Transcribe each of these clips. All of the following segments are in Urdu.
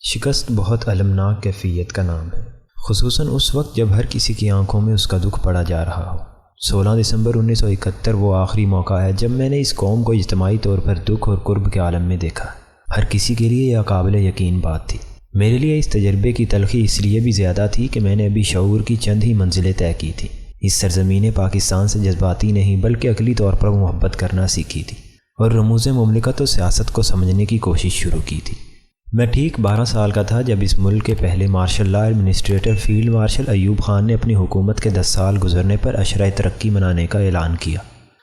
شکست بہت المناک کیفیت کا نام ہے، خصوصاً اس وقت جب ہر کسی کی آنکھوں میں اس کا دکھ پڑا جا رہا ہو۔ 16 دسمبر 1971 وہ آخری موقع ہے جب میں نے اس قوم کو اجتماعی طور پر دکھ اور قرب کے عالم میں دیکھا۔ ہر کسی کے لیے یہ قابل یقین بات تھی۔ میرے لیے اس تجربے کی تلخی اس لیے بھی زیادہ تھی کہ میں نے ابھی شعور کی چند ہی منزلیں طے کی تھی۔ اس سرزمین پاکستان سے جذباتی نہیں بلکہ عقلی طور پر محبت کرنا سیکھی تھی اور رموز مملکت و سیاست کو سمجھنے کی کوشش شروع کی تھی۔ میں ٹھیک 12 سال کا تھا جب اس ملک کے پہلے martial law administrator field marshal Ayub Khan نے اپنی حکومت کے 10 سال گزرنے پر عشرۂ ترقی منانے کا اعلان کیا۔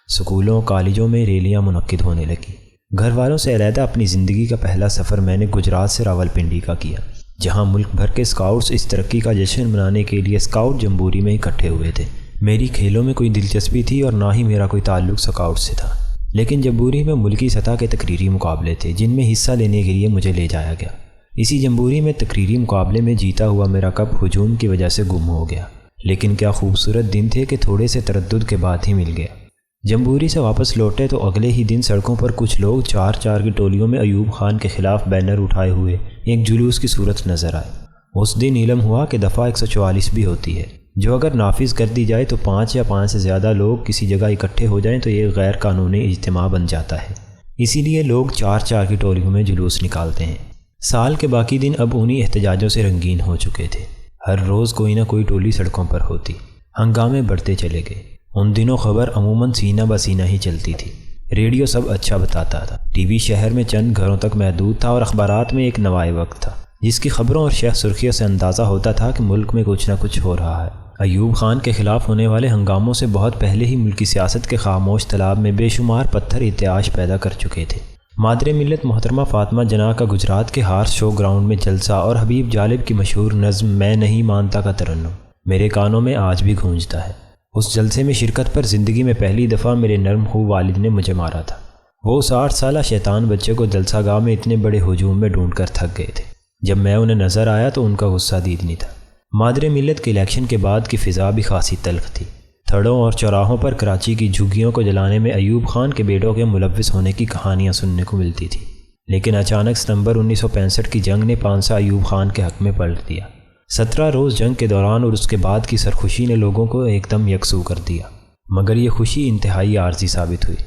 سکولوں کالجوں میں ریلیاں منعقد ہونے لگیں۔ گھر والوں سے علیحدہ اپنی زندگی کا پہلا سفر میں نے گجرات سے راولپنڈی کا کیا، جہاں ملک بھر کے اسکاؤٹس اس ترقی کا جشن منانے کے لیے اسکاؤٹ جمبوری میں اکٹھے ہوئے تھے۔ میری کھیلوں میں کوئی دلچسپی تھی اور نہ ہی میرا کوئی تعلق اسکاؤٹ سے تھا، لیکن جمبوری میں ملکی سطح کے تقریری مقابلے تھے جن میں حصہ لینے کے لیے مجھے لے جایا گیا۔ اسی جمبوری میں تقریری مقابلے میں جیتا ہوا میرا کپ ہجوم کی وجہ سے گم ہو گیا، لیکن کیا خوبصورت دن تھے کہ تھوڑے سے تردد کے بعد ہی مل گیا۔ جمبوری سے واپس لوٹے تو اگلے ہی دن سڑکوں پر کچھ لوگ 4 کی ٹولیوں میں ایوب خان کے خلاف بینر اٹھائے ہوئے ایک جلوس کی صورت نظر آئے۔ اس دن علم ہوا کہ دفعہ 144 بھی ہوتی ہے، جو اگر نافذ کر دی جائے تو 5 یا 5 سے زیادہ لوگ کسی جگہ اکٹھے ہو جائیں تو یہ غیر قانونی اجتماع بن جاتا ہے۔ اسی لیے لوگ 4 کی ٹولیوں میں جلوس نکالتے ہیں۔ سال کے باقی دن اب انہی احتجاجوں سے رنگین ہو چکے تھے۔ ہر روز کوئی نہ کوئی ٹولی سڑکوں پر ہوتی، ہنگامے بڑھتے چلے گئے۔ ان دنوں خبر عموماً سینہ بسینہ ہی چلتی تھی۔ ریڈیو سب اچھا بتاتا تھا، ٹی وی شہر میں چند گھروں تک محدود تھا اور اخبارات میں ایک نوائے وقت تھا جس کی خبروں اور شہ سرخیوں سے اندازہ ہوتا تھا کہ ملک میں کچھ نہ کچھ ہو رہا ہے۔ ایوب خان کے خلاف ہونے والے ہنگاموں سے بہت پہلے ہی ملکی سیاست کے خاموش تالاب میں بے شمار پتھر ارتعاش پیدا کر چکے تھے۔ مادر ملت محترمہ فاطمہ جناح کا گجرات کے ہارس شو گراؤنڈ میں جلسہ اور حبیب جالب کی مشہور نظم میں نہیں مانتا کا ترنم میرے کانوں میں آج بھی گونجتا ہے۔ اس جلسے میں شرکت پر زندگی میں پہلی دفعہ میرے نرم خو والد نے مجھے مارا تھا۔ وہ 60 سالہ شیطان بچے کو جلسہ گاہ میں اتنے بڑے ہجوم میں ڈھونڈ کر تھک گئے تھے۔ جب میں انہیں نظر آیا تو ان کا غصہ دیدنی تھا۔ مادر ملت کے الیکشن کے بعد کی فضا بھی خاصی تلخ تھی۔ تھڑوں اور چوراہوں پر کراچی کی جھگیوں کو جلانے میں ایوب خان کے بیٹوں کے ملوث ہونے کی کہانیاں سننے کو ملتی تھی، لیکن اچانک ستمبر 1965 کی جنگ نے پانسا ایوب خان کے حق میں پلٹ دیا۔ 17 روز جنگ کے دوران اور اس کے بعد کی سرخوشی نے لوگوں کو ایک دم یکسو کر دیا، مگر یہ خوشی انتہائی عارضی ثابت ہوئی۔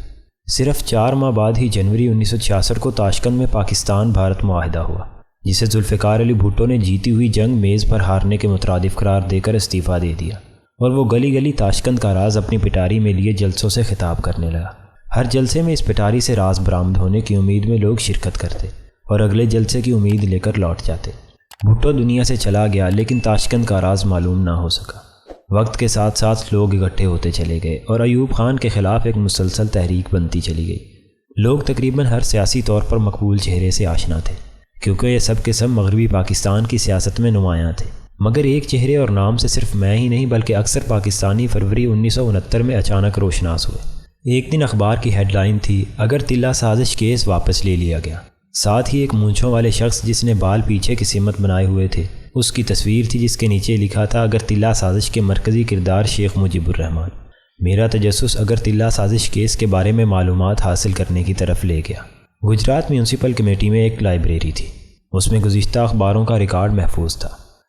صرف 4 ماہ بعد ہی جنوری 1966 کو تاشکند میں پاکستان بھارت معاہدہ ہوا، جسے ذوالفقار علی بھٹو نے جیتی ہوئی جنگ میز پر ہارنے کے مترادف قرار دے کر استعفیٰ دے دیا، اور وہ گلی گلی تاشکند کا راز اپنی پٹاری میں لیے جلسوں سے خطاب کرنے لگا۔ ہر جلسے میں اس پٹاری سے راز برآمد ہونے کی امید میں لوگ شرکت کرتے اور اگلے جلسے کی امید لے کر لوٹ جاتے۔ بھٹو دنیا سے چلا گیا لیکن تاشکند کا راز معلوم نہ ہو سکا۔ وقت کے ساتھ ساتھ لوگ اکٹھے ہوتے چلے گئے اور ایوب خان کے خلاف ایک مسلسل تحریک بنتی چلی گئی۔ لوگ تقریباً ہر سیاسی طور پر مقبول چہرے سے آشنا تھے، کیونکہ یہ سب کے سب مغربی پاکستان کی سیاست میں نمایاں تھے، مگر ایک چہرے اور نام سے صرف میں ہی نہیں بلکہ اکثر پاکستانی فروری 1969 میں اچانک روشناس ہوئے۔ ایک دن اخبار کی ہیڈ لائن تھی، اگر تلہ سازش کیس واپس لے لیا گیا۔ ساتھ ہی ایک مونچھوں والے شخص جس نے بال پیچھے کی سمت بنائے ہوئے تھے، اس کی تصویر تھی جس کے نیچے لکھا تھا اگر تلہ سازش کے مرکزی کردار شیخ مجیب الرحمان۔ میرا تجسس اگر تلہ سازش کیس کے بارے میں معلومات حاصل کرنے کی طرف لے گیا۔ گجرات میونسپل کمیٹی میں ایک لائبریری تھی، اس میں گزشتہ اخباروں کا ریکارڈ محفوظ تھا۔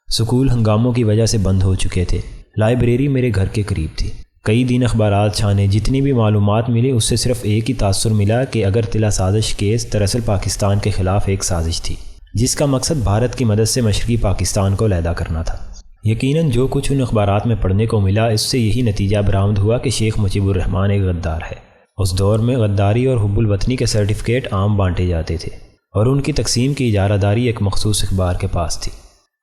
سکول ہنگاموں کی وجہ سے بند ہو چکے تھے۔ لائبریری میرے گھر کے قریب تھی۔ کئی دن اخبارات چھانے، جتنی بھی معلومات ملی اس سے صرف ایک ہی تاثر ملا کہ اگر تلہ سازش کیس دراصل پاکستان کے خلاف ایک سازش تھی جس کا مقصد بھارت کی مدد سے مشرقی پاکستان کو علیحدہ کرنا تھا۔ یقیناً جو کچھ ان اخبارات میں پڑھنے کو ملا اس سے یہی نتیجہ برآمد ہوا کہ شیخ مجیب الرحمان ایک غدار ہے۔ اس دور میں غداری اور حب الوطنی کے سرٹیفکیٹ عام بانٹے جاتے تھے اور ان کی تقسیم کی اجارہ داری ایک مخصوص اخبار کے پاس تھی۔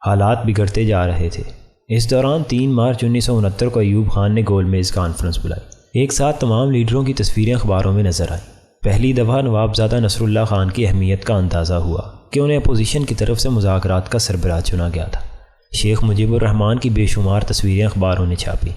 حالات بگڑتے جا رہے تھے۔ اس دوران 3 مارچ 1969 کو ایوب خان نے گول میز کانفرنس بلائی۔ ایک ساتھ تمام لیڈروں کی تصویریں اخباروں میں نظر آئیں۔ پہلی دفعہ نوابزادہ نصر اللہ خان کی اہمیت کا اندازہ ہوا کہ انہیں اپوزیشن کی طرف سے مذاکرات کا سربراہ چنا گیا تھا۔ شیخ مجیب الرحمان کی بے شمار تصویریں اخباروں نے چھاپی۔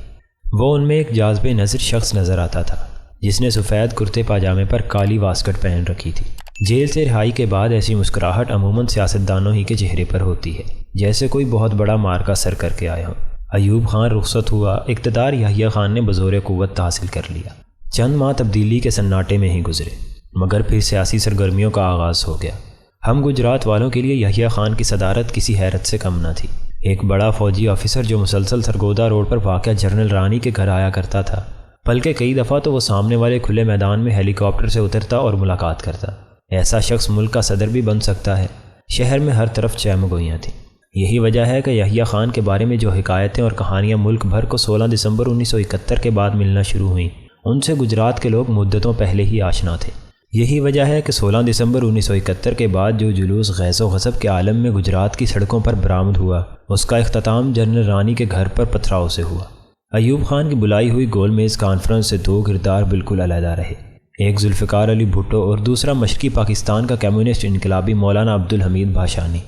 وہ ان میں ایک جاذب نظر شخص نظر آتا تھا جس نے سفید کرتے پاجامے پر کالی واسکٹ پہن رکھی تھی۔ جیل سے رہائی کے بعد ایسی مسکراہٹ عموماً سیاستدانوں ہی کے چہرے پر ہوتی ہے، جیسے کوئی بہت بڑا مارکا سر کر کے آئے ہوں۔ ایوب خان رخصت ہوا، اقتدار یحییٰ خان نے بزور قوت حاصل کر لیا۔ چند ماہ تبدیلی کے سناٹے میں ہی گزرے، مگر پھر سیاسی سرگرمیوں کا آغاز ہو گیا۔ ہم گجرات والوں کے لیے یحییٰ خان کی صدارت کسی حیرت سے کم نہ تھی۔ ایک بڑا فوجی آفیسر جو مسلسل سرگودا روڈ پر واقع جنرل رانی کے گھر آیا کرتا تھا، بلکہ کئی دفعہ تو وہ سامنے والے کھلے میدان میں ہیلی کاپٹر سے اترتا اور ملاقات کرتا۔ ایسا شخص ملک کا صدر بھی بن سکتا ہے۔ شہر میں ہر طرف چہمگوئیاں تھیں۔ یہی وجہ ہے کہ یحییٰ خان کے بارے میں جو حکایتیں اور کہانیاں ملک بھر کو 16 دسمبر 1971 کے بعد ملنا شروع ہوئیں، ان سے گجرات کے لوگ مدتوں پہلے ہی آشنا تھے۔ یہی وجہ ہے کہ 16 دسمبر 1971 کے بعد جو جلوس غیظ و غضب کے عالم میں گجرات کی سڑکوں پر برآمد ہوا، اس کا اختتام جنرل رانی کے گھر پر پتھراؤ سے ہوا۔ ایوب خان کی بلائی ہوئی گول میز کانفرنس سے دو کردار بالکل علیحدہ رہے، ایک ذوالفقار علی بھٹو اور دوسرا مشرقی پاکستان کا کمیونسٹ انقلابی مولانا عبدالحمید بھاشانی۔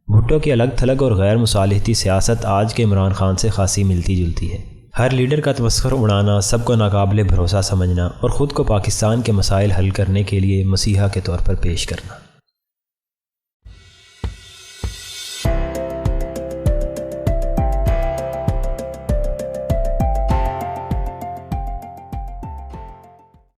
بھٹو کی الگ تھلگ اور غیر مصالحتی سیاست آج کے عمران خان سے خاصی ملتی جلتی ہے۔ ہر لیڈر کا تمسخر اڑانا، سب کو ناقابل بھروسہ سمجھنا اور خود کو پاکستان کے مسائل حل کرنے کے لیے مسیحا کے طور پر پیش کرنا۔